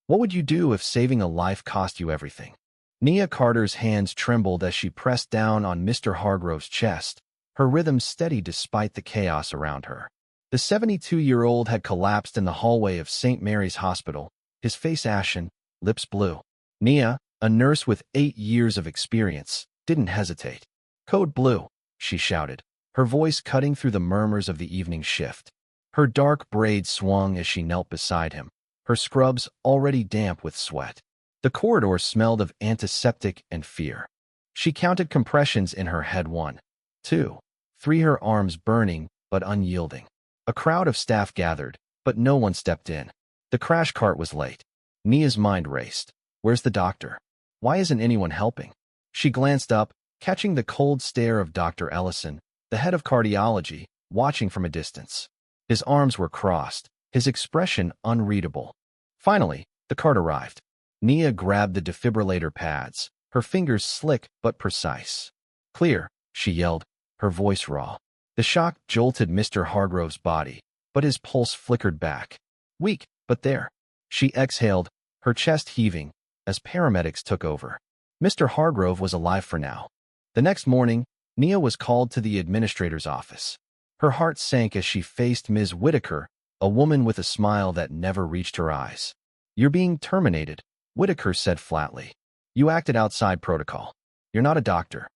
What would you do if saving a life cost you everything? Nia Carter's hands trembled as she pressed down on Mr. Hargrove's chest, her rhythm steady despite the chaos around her. The 72-year-old had collapsed in the hallway of St. Mary's Hospital, his face ashen, lips blue. Nia, a nurse with 8 years of experience, didn't hesitate. "Code Blue," she shouted, her voice cutting through the murmurs of the evening shift. Her dark braids swung as she knelt beside him, her scrubs already damp with sweat. The corridor smelled of antiseptic and fear. She counted compressions in her head: 1, 2, 3, her arms burning but unyielding. A crowd of staff gathered, but no one stepped in. The crash cart was late. Nia's mind raced. Where's the doctor? Why isn't anyone helping? She glanced up, catching the cold stare of Dr. Ellison, the head of cardiology, watching from a distance. His arms were crossed, his expression unreadable. Finally, the cart arrived. Nia grabbed the defibrillator pads, her fingers slick but precise. "Clear," she yelled, her voice raw. The shock jolted Mr. Hargrove's body, but his pulse flickered back. Weak, but there. She exhaled, her chest heaving, as paramedics took over. Mr. Hargrove was alive for now. The next morning, Nia was called to the administrator's office. Her heart sank as she faced Ms. Whitaker, a woman with a smile that never reached her eyes. "You're being terminated," Whitaker said flatly. "You acted outside protocol. You're not a doctor."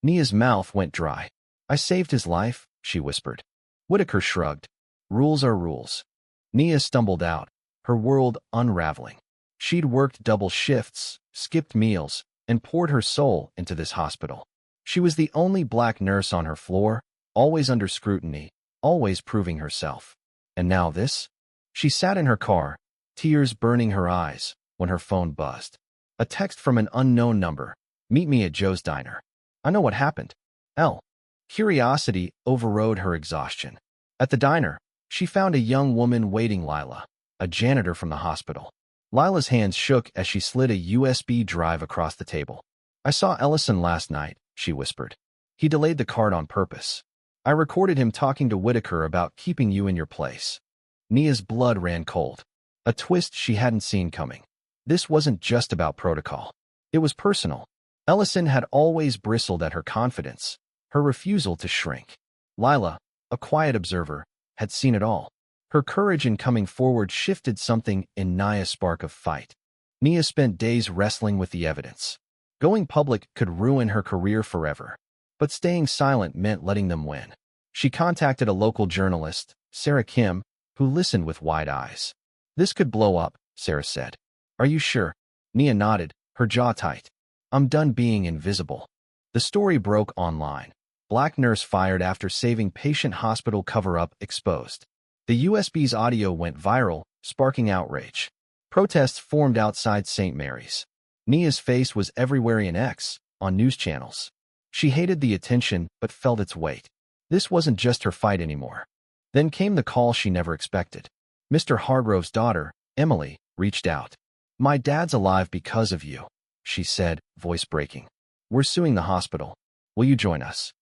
Nia's mouth went dry. "I saved his life," she whispered. Whitaker shrugged. "Rules are rules." Nia stumbled out, her world unraveling. She'd worked double shifts, skipped meals, and poured her soul into this hospital. She was the only black nurse on her floor, always under scrutiny, always proving herself. And now this? She sat in her car, tears burning her eyes, when her phone buzzed. A text from an unknown number. "Meet me at Joe's Diner." "I know what happened." L. Curiosity overrode her exhaustion. At the diner, she found a young woman waiting, Lila, a janitor from the hospital. Lila's hands shook as she slid a USB drive across the table. "I saw Ellison last night," she whispered. "He delayed the cart on purpose. I recorded him talking to Whitaker about keeping you in your place." Nia's blood ran cold. A twist she hadn't seen coming. This wasn't just about protocol. It was personal. Ellison had always bristled at her confidence, her refusal to shrink. Lila, a quiet observer, had seen it all. Her courage in coming forward shifted something in Nia's spark of fight. Nia spent days wrestling with the evidence. Going public could ruin her career forever, but staying silent meant letting them win. She contacted a local journalist, Sarah Kim, who listened with wide eyes. "This could blow up," Sarah said. "Are you sure?" Nia nodded, her jaw tight. "I'm done being invisible." The story broke online. Black nurse fired after saving patient, hospital cover-up exposed. The USB's audio went viral, sparking outrage. Protests formed outside St. Mary's. Nia's face was everywhere in X, on news channels. She hated the attention, but felt its weight. This wasn't just her fight anymore. Then came the call she never expected. Mr. Hargrove's daughter, Emily, reached out. "My dad's alive because of you," she said, voice breaking. "We're suing the hospital. Will you join us?"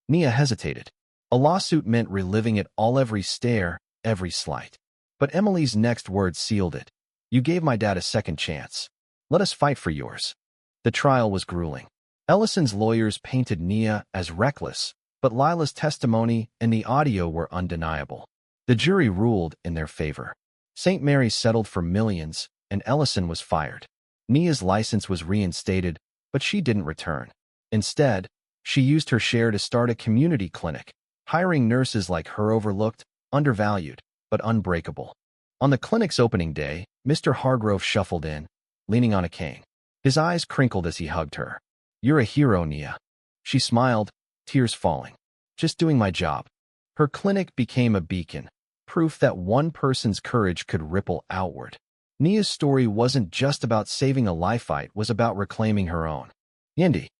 Nia hesitated. A lawsuit meant reliving it all, every stare, every slight. But Emily's next words sealed it. "You gave my dad a second chance. Let us fight for yours." The trial was grueling. Ellison's lawyers painted Nia as reckless, but Lila's testimony and the audio were undeniable. The jury ruled in their favor. St. Mary's settled for millions, and Ellison was fired. Nia's license was reinstated, but she didn't return. Instead, she used her share to start a community clinic, hiring nurses like her, overlooked, undervalued, but unbreakable. On the clinic's opening day, Mr. Hargrove shuffled in, leaning on a cane. His eyes crinkled as he hugged her. "You're a hero, Nia." She smiled, tears falling. "Just doing my job." Her clinic became a beacon, proof that one person's courage could ripple outward. Nia's story wasn't just about saving a life, it was about reclaiming her own. Indy.